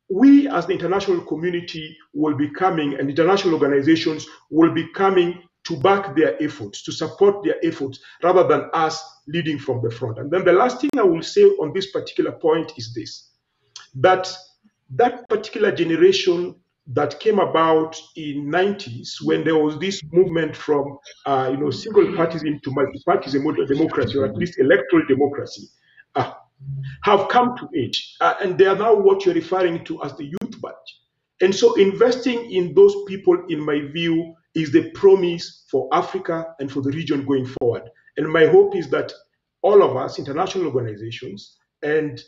Speaker 4: we as the international community will be coming, and international organizations will be coming to back their efforts, to support their efforts, rather than us leading from the front. And then the last thing I will say on this particular point is this, that particular generation that came about in 90s, when there was this movement from single partyism to multi-partyism democracy, or at least electoral democracy, have come to age, and they are now what you're referring to as the youth batch. And so investing in those people, in my view, is the promise for Africa and for the region going forward. And my hope is that all of us, international organizations and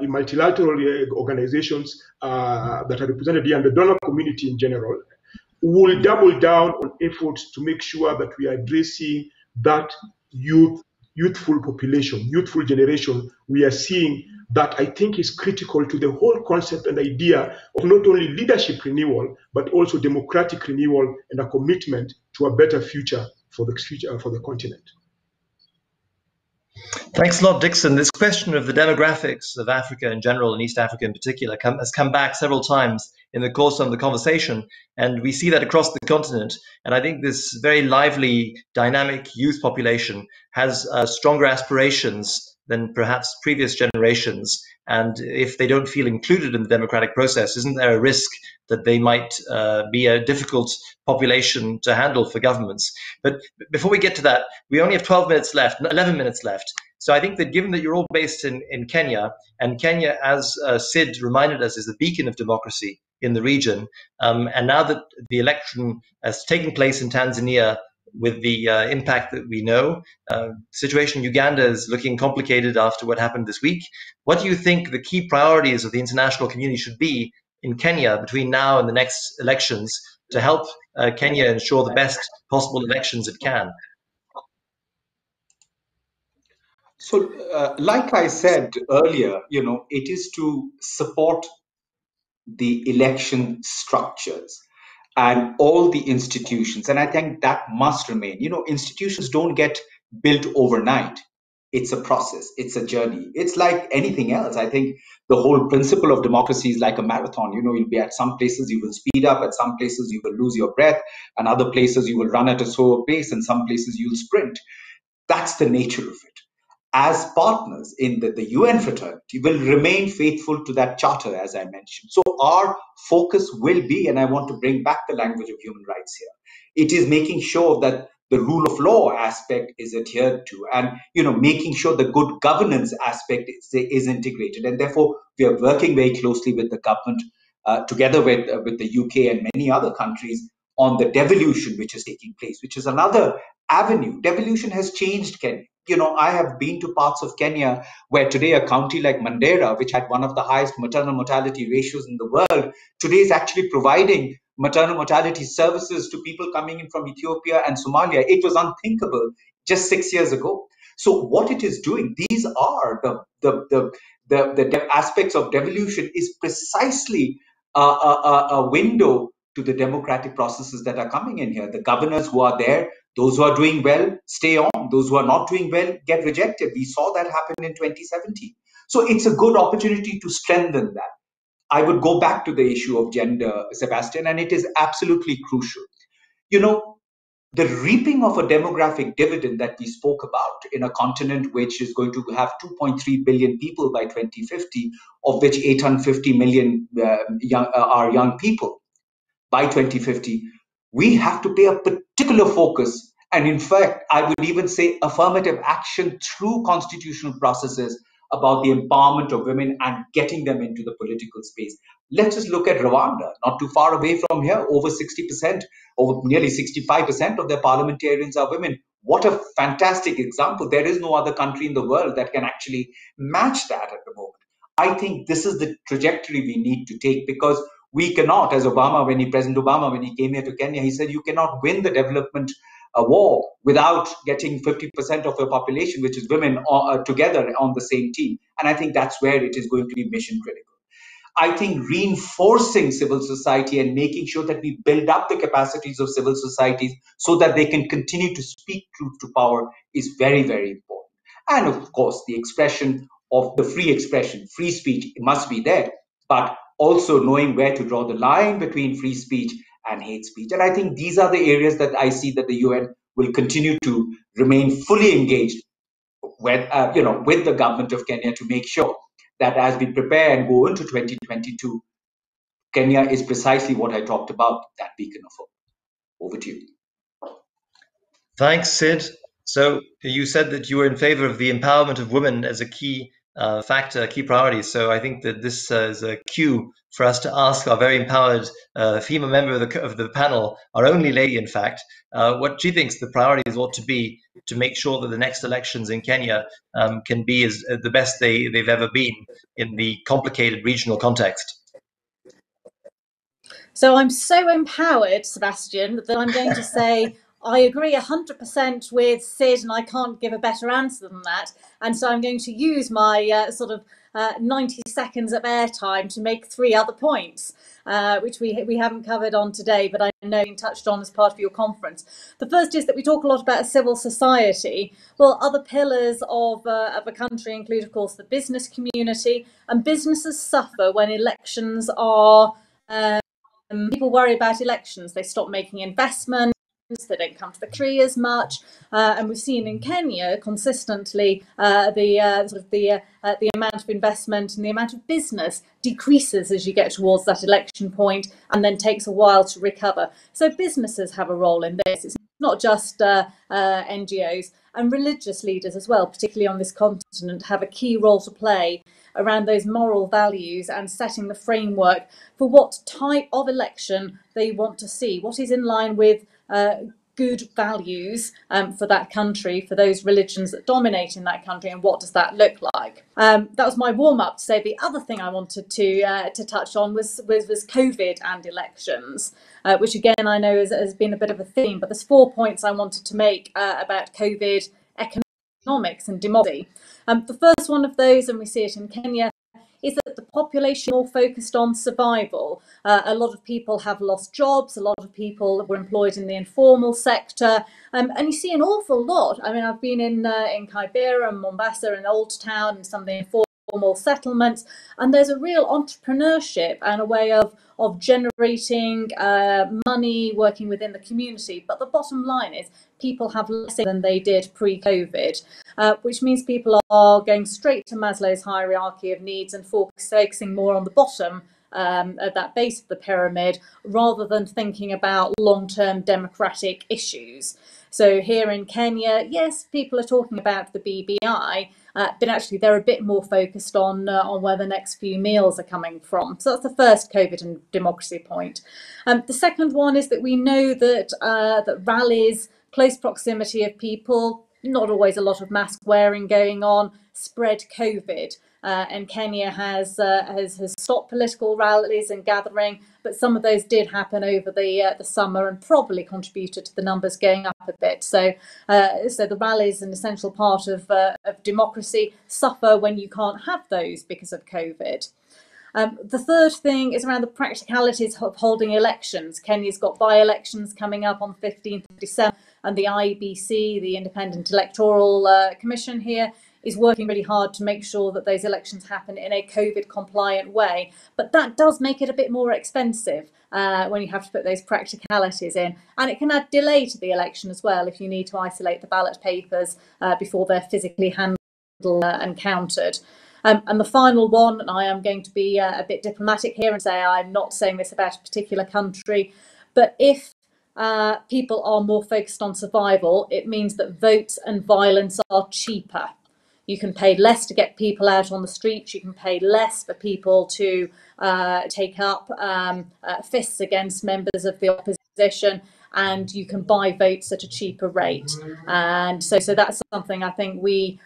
Speaker 4: multilateral organizations that are represented here, and the donor community in general, will double down on efforts to make sure that we are addressing that youthful population, youthful generation we are seeing, that I think is critical to the whole concept and idea of not only leadership renewal, but also democratic renewal and a commitment to a better future for the continent.
Speaker 1: Thanks a lot, Dickson. This question of the demographics of Africa in general, and East Africa in particular, has come back several times in the course of the conversation, and we see that across the continent. And I think this very lively, dynamic youth population has stronger aspirations than perhaps previous generations. And if they don't feel included in the democratic process, isn't there a risk that they might be a difficult population to handle for governments? But before we get to that, we only have 11 minutes left. So I think that given that you're all based in Kenya, and Kenya, as Sid reminded us, is the beacon of democracy in the region, and now that the election has taken place in Tanzania, with the impact that we know, the situation in Uganda is looking complicated after what happened this week. What do you think the key priorities of the international community should be in Kenya between now and the next elections to help Kenya ensure the best possible elections it can?
Speaker 3: So, like I said earlier, it is to support the election structures and all the institutions. And I think that must remain. Institutions don't get built overnight. It's a process. It's a journey. It's like anything else. I think the whole principle of democracy is like a marathon. You'll be at some places you will speed up, at some places you will lose your breath, and other places you will run at a slower pace, and some places you'll sprint. That's the nature of it. as partners in the UN fraternity, will remain faithful to that charter, as I mentioned. So our focus will be, and I want to bring back the language of human rights here, it is making sure that the rule of law aspect is adhered to, and making sure the good governance aspect is integrated. And therefore, we are working very closely with the government, together with the UK and many other countries, on the devolution which is taking place, which is another avenue. Devolution has changed Kenya. I have been to parts of Kenya where today a county like Mandera, which had one of the highest maternal mortality ratios in the world, today is actually providing maternal mortality services to people coming in from Ethiopia and Somalia. It was unthinkable just 6 years ago. So what it is doing, these are the aspects of devolution, is precisely a window to the democratic processes that are coming in here. The governors who are there, those who are doing well, stay on. Those who are not doing well, get rejected. We saw that happen in 2017. So it's a good opportunity to strengthen that. I would go back to the issue of gender, Sébastien, and it is absolutely crucial. The reaping of a demographic dividend that we spoke about in a continent which is going to have 2.3 billion people by 2050, of which 850 million are young people by 2050, we have to pay a particular focus. And in fact, I would even say affirmative action through constitutional processes about the empowerment of women and getting them into the political space. Let's just look at Rwanda, not too far away from here. Over 60%, over nearly 65% of their parliamentarians are women. What a fantastic example. There is no other country in the world that can actually match that at the moment. I think this is the trajectory we need to take, because we cannot, as President Obama, when he came here to Kenya, he said, you cannot win the development war without getting 50% of your population, which is women, together on the same team. And I think that's where it is going to be mission critical. I think reinforcing civil society and making sure that we build up the capacities of civil societies so that they can continue to speak truth to power is very, very important. And of course, the expression of the free expression, free speech must be there, but also knowing where to draw the line between free speech and hate speech. And I think these are the areas that I see that the UN will continue to remain fully engaged with, with the government of Kenya, to make sure that as we prepare and go into 2022, Kenya is precisely what I talked about, that beacon of hope. Over to you.
Speaker 1: Thanks, Sid. So you said that you were in favor of the empowerment of women as a key factor, key priority. So I think that this is a cue for us to ask our very empowered female member of the panel, our only lady, in fact, what she thinks the priorities ought to be to make sure that the next elections in Kenya can be as the best they've ever been in the complicated regional context.
Speaker 2: So I'm so empowered, Sébastien, that I'm going to say I agree 100% with Sid, and I can't give a better answer than that. And so I'm going to use my 90 seconds of airtime to make 3 other points, which we haven't covered on today, but I know you touched on as part of your conference. The first is that we talk a lot about civil society. Well, other pillars of a country include, of course, the business community, and businesses suffer when elections are... people worry about elections. They stop making investments. They don't come to the country as much, and we've seen in Kenya consistently the amount of investment and the amount of business decreases as you get towards that election point, and then takes a while to recover. So businesses have a role in this. It's not just NGOs, and religious leaders as well, particularly on this continent, have a key role to play around those moral values and setting the framework for what type of election they want to see, what is in line with good values for that country, for those religions that dominate in that country, and what does that look like? That was my warm-up to say the other thing I wanted to touch on was COVID and elections, which again I know has been a bit of a theme, but there's 4 points I wanted to make about COVID, economics and democracy. The first one of those, and we see it in Kenya, is that the population more focused on survival. A lot of people have lost jobs, a lot of people were employed in the informal sector, and you see an awful lot. I mean, I've been in Kibera and Mombasa and Old Town and some of the informal informal settlements, and there's a real entrepreneurship and a way of generating money, working within the community. But the bottom line is people have less than they did pre-COVID, which means people are going straight to Maslow's hierarchy of needs and focusing more on the bottom at that base of the pyramid, rather than thinking about long-term democratic issues. So here in Kenya, yes, people are talking about the BBI, but actually they're a bit more focused on where the next few meals are coming from. So that's the first COVID and democracy point. The second one is that we know that that rallies, close proximity of people, not always a lot of mask wearing going on, spread COVID. And Kenya has stopped political rallies and gathering, but some of those did happen over the summer and probably contributed to the numbers going up a bit. So the rallies, an essential part of democracy, suffer when you can't have those because of COVID. The third thing is around the practicalities of holding elections. Kenya's got by-elections coming up on 15th of December, and the IEBC, the Independent Electoral Commission here, is working really hard to make sure that those elections happen in a COVID compliant way. But that does make it a bit more expensive when you have to put those practicalities in. And it can add delay to the election as well if you need to isolate the ballot papers before they're physically handled and counted. And the final one, and I am going to be a bit diplomatic here and say I'm not saying this about a particular country, but if people are more focused on survival, it means that votes and violence are cheaper. You can pay less to get people out on the streets. You can pay less for people to take up fists against members of the opposition, and you can buy votes at a cheaper rate. And so that's something I think we,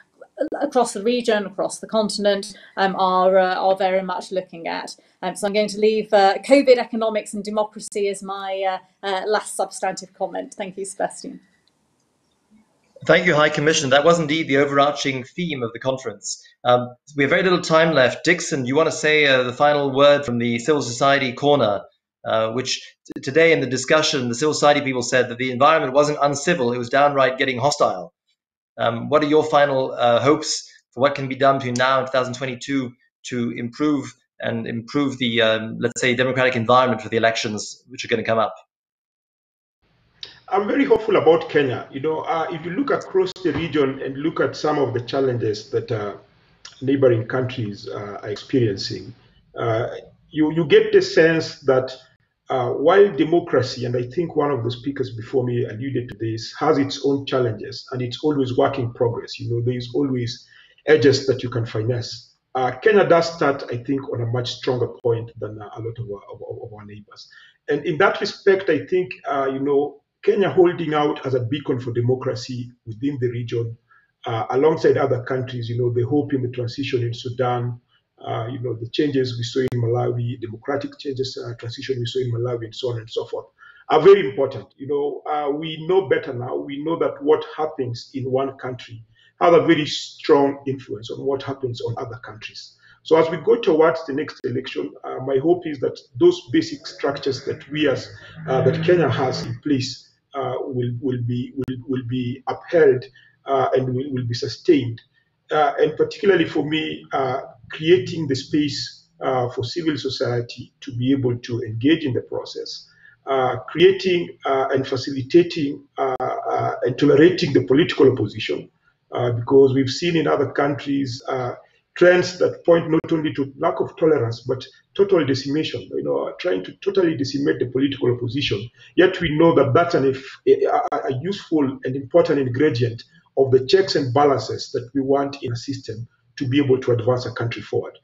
Speaker 2: across the region, across the continent, are very much looking at. So I'm going to leave COVID, economics and democracy as my last substantive comment. Thank you, Sébastien.
Speaker 1: Thank you, High Commissioner. That was indeed the overarching theme of the conference. We have very little time left. Dickson, do you want to say the final word from the civil society corner, which today in the discussion, the civil society people said that the environment wasn't uncivil, it was downright getting hostile. What are your final hopes for what can be done between now and 2022 to improve the, let's say, democratic environment for the elections which are going to come up?
Speaker 4: I'm very hopeful about Kenya. You know, if you look across the region and look at some of the challenges that neighboring countries are experiencing, you get the sense that while democracy, and I think one of the speakers before me alluded to this, has its own challenges and it's always work in progress. You know, there's always edges that you can finesse. Kenya does start, I think, on a much stronger point than a lot of our neighbors. And in that respect, I think, you know, Kenya holding out as a beacon for democracy within the region, alongside other countries, you know, the hope in the transition in Sudan, you know, the changes we saw in Malawi, democratic changes, transition we saw in Malawi, and so on and so forth, are very important. You know, we know better now. We know that what happens in one country has a very strong influence on what happens on other countries. So as we go towards the next election, my hope is that those basic structures that that Kenya has in place will be upheld and will be sustained. And particularly for me, creating the space for civil society to be able to engage in the process, creating and facilitating and tolerating the political opposition, because we've seen in other countries trends that point not only to lack of tolerance, but total decimation, you know, trying to totally decimate the political opposition. Yet we know that that's a useful and important ingredient of the checks and balances that we want in a system to be able to advance a country forward.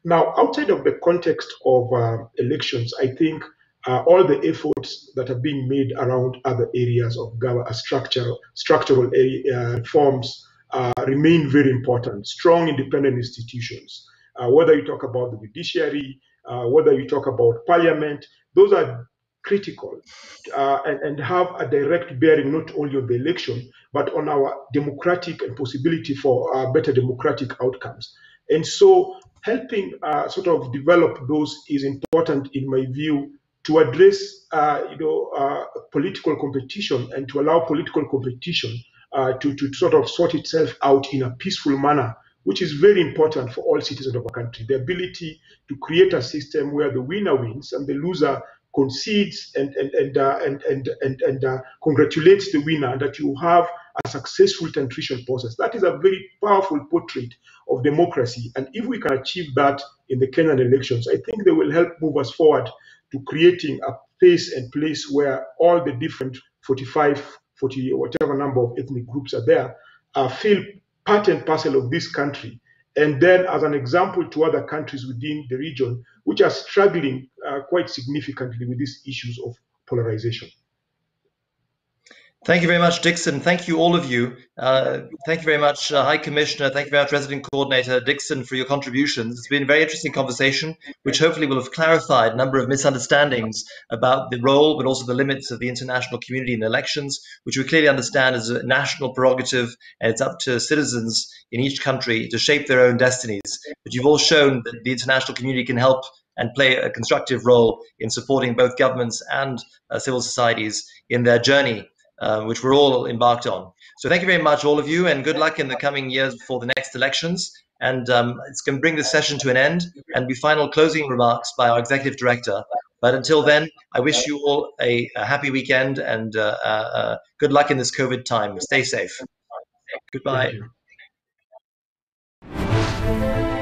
Speaker 4: Now, outside of the context of elections, I think all the efforts that are being made around other areas of structural reforms remain very important. Strong independent institutions, whether you talk about the judiciary, whether you talk about parliament, those are critical and have a direct bearing not only on the election, but on our democratic and possibility for better democratic outcomes. And so helping sort of develop those is important, in my view, to address political competition and to allow political competition to sort of sort itself out in a peaceful manner which is very important for all citizens of a country. The ability to create a system where the winner wins and the loser concedes and congratulates the winner, and that you have a successful transition process. That is a very powerful portrait of democracy. And if we can achieve that in the Kenyan elections, I think they will help move us forward to creating a space and place where all the different 45, 40, whatever number of ethnic groups are there, feel part and parcel of this country. And then as an example to other countries within the region, which are struggling quite significantly with these issues of polarization.
Speaker 1: Thank you very much, Dickson. Thank you, all of you. Thank you very much, High Commissioner. Thank you very much, Resident Coordinator Dickson, for your contributions. It's been a very interesting conversation, which hopefully will have clarified a number of misunderstandings about the role, but also the limits of the international community in elections, which we clearly understand is a national prerogative, and it's up to citizens in each country to shape their own destinies. But you've all shown that the international community can help and play a constructive role in supporting both governments and civil societies in their journey, which we're all embarked on. So thank you very much, all of you, and good luck in the coming years before the next elections. And it's going to bring this session to an end and be final closing remarks by our Executive Director. But until then, I wish you all a happy weekend and good luck in this COVID time. Stay safe. Goodbye.
Speaker 4: Thank you.